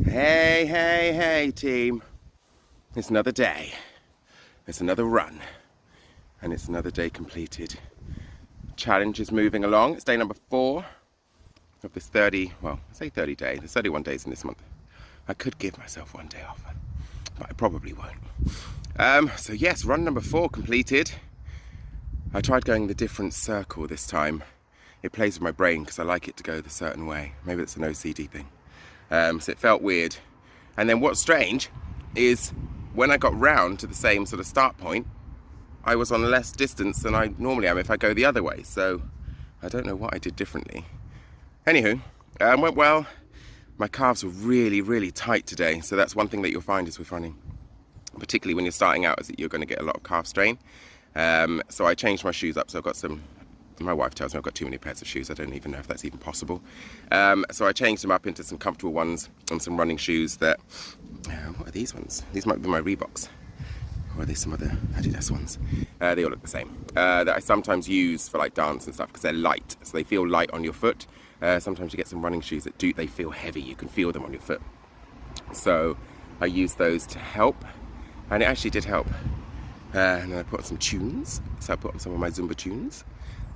Hey, hey, hey, team. It's another day. It's another run. And it's another day completed. Challenge is moving along. It's day number 4 of this 30 day. There's 31 days in this month. I could give myself one day off, but I probably won't. So yes, run number 4 completed. I tried going the different circle this time. It plays with my brain because I like it to go the certain way. Maybe it's an OCD thing. So it felt weird. And then what's strange is when I got round to the same sort of start point, I was on less distance than I normally am if I go the other way. So I don't know what I did differently. Anywho, went well. My calves were really, really tight today. So that's one thing that you'll find is with running, particularly when you're starting out, is that you're going to get a lot of calf strain. So I changed my shoes up. So I've got some, my wife tells me I've got too many pairs of shoes. I don't even know if that's even possible. So I changed them up into some comfortable ones and some running shoes that, what are these ones? These might be my Reeboks. Or are they some other Adidas ones? They all look the same. That I sometimes use for like dance and stuff because they're light. So they feel light on your foot. Sometimes you get some running shoes that they feel heavy. You can feel them on your foot. So I use those to help. And it actually did help. And then I put on some tunes. So I put on some of my Zumba tunes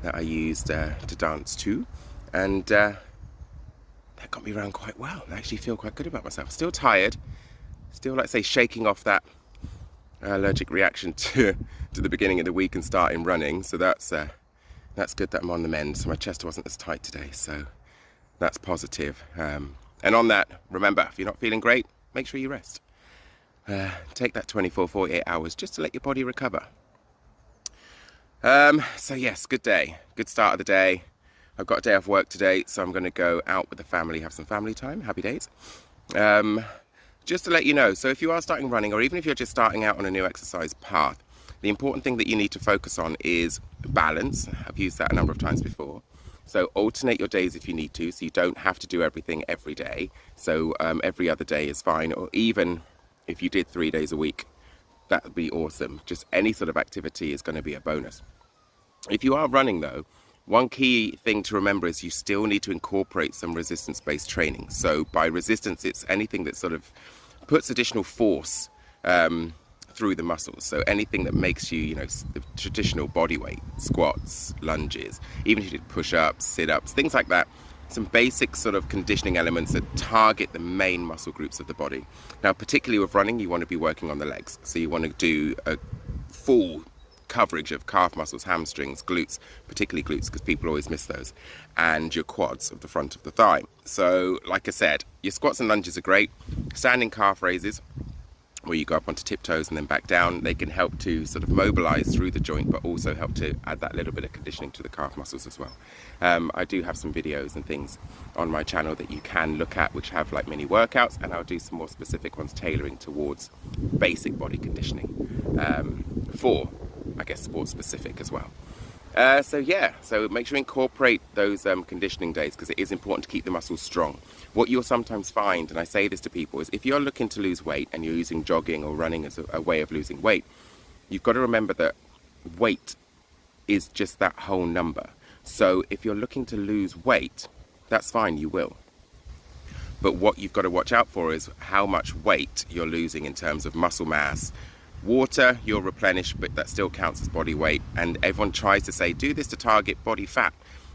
that I used to dance to, and that got me around quite well. I actually feel quite good about myself. Still tired, still, like say, shaking off that allergic reaction to the beginning of the week and starting running. So that's good that I'm on the mend. So my chest wasn't as tight today, so that's positive. And on that, remember, if you're not feeling great, make sure you rest. Take that 24-48 hours just to let your body recover. So yes, good day, good start of the day. I've got a day off work today, so I'm going to go out with the family, have some family time. Happy days. Just to let you know, so if you are starting running, or even if you're just starting out on a new exercise path, the important thing that you need to focus on is balance. I've used that a number of times before. So alternate your days if you need to, so you don't have to do everything every day. So every other day is fine, or even if you did 3 days a week, that would be awesome. Just any sort of activity is going to be a bonus. If you are running though, one key thing to remember is you still need to incorporate some resistance-based training. So by resistance, it's anything that sort of puts additional force through the muscles. So anything that makes you, the traditional body weight, squats, lunges, even if you did push-ups, sit-ups, things like that. Some basic sort of conditioning elements that target the main muscle groups of the body. Now, particularly with running, you want to be working on the legs. So you want to do a full coverage of calf muscles, hamstrings, glutes, particularly glutes, because people always miss those, and your quads of the front of the thigh. So, like I said, your squats and lunges are great. Standing calf raises, where you go up onto tiptoes and then back down, they can help to sort of mobilize through the joint, but also help to add that little bit of conditioning to the calf muscles as well. I do have some videos and things on my channel that you can look at, which have like mini workouts, and I'll do some more specific ones tailoring towards basic body conditioning for, I guess, sports specific as well. So make sure you incorporate those conditioning days, because it is important to keep the muscles strong. What you'll sometimes find, and I say this to people, is if you're looking to lose weight and you're using jogging or running as a way of losing weight, you've got to remember that weight is just that whole number. So if you're looking to lose weight, that's fine, you will. But what you've got to watch out for is how much weight you're losing in terms of muscle mass. Water, you'll replenish, but that still counts as body weight. And everyone tries to say, do this to target body fat.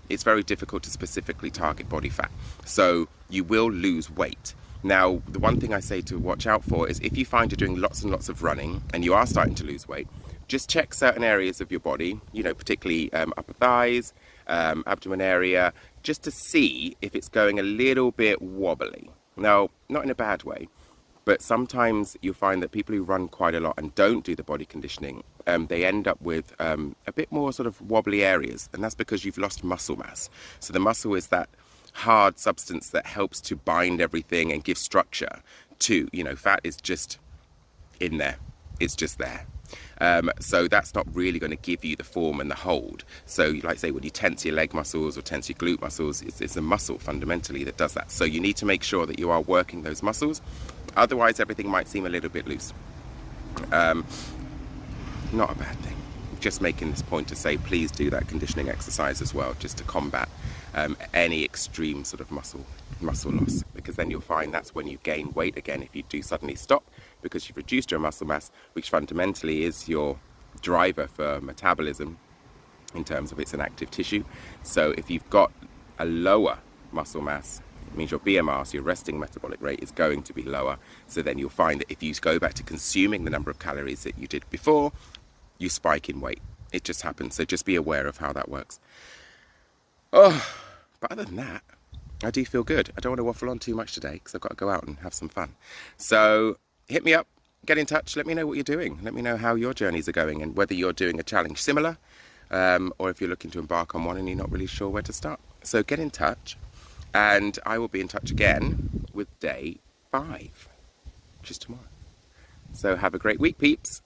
It's very difficult to specifically target body fat. So you will lose weight. Now, the one thing I say to watch out for is if you find you're doing lots and lots of running and you are starting to lose weight, just check certain areas of your body, particularly upper thighs, abdomen area, just to see if it's going a little bit wobbly. Now, not in a bad way, but sometimes you'll find that people who run quite a lot and don't do the body conditioning, they end up with a bit more sort of wobbly areas, and that's because you've lost muscle mass. So the muscle is that hard substance that helps to bind everything and give structure to, fat is just in there. It's just there. So that's not really going to give you the form and the hold. So like say when you tense your leg muscles or tense your glute muscles, it's a muscle fundamentally that does that. So you need to make sure that you are working those muscles. Otherwise everything might seem a little bit loose. Not a bad thing. Just making this point to say please do that conditioning exercise as well, just to combat any extreme sort of muscle loss, because then you'll find that's when you gain weight again if you do suddenly stop, because you've reduced your muscle mass, which fundamentally is your driver for metabolism in terms of it's an active tissue. So if you've got a lower muscle mass, it means your BMR, so your resting metabolic rate, is going to be lower. So then you'll find that if you go back to consuming the number of calories that you did before, you spike in weight. It just happens. So just be aware of how that works. Oh, but other than that, I do feel good. I don't want to waffle on too much today because I've got to go out and have some fun. So hit me up, get in touch, let me know what you're doing. Let me know how your journeys are going and whether you're doing a challenge similar, or if you're looking to embark on one and you're not really sure where to start. So get in touch, and I will be in touch again with day 5, which is tomorrow. So have a great week, peeps.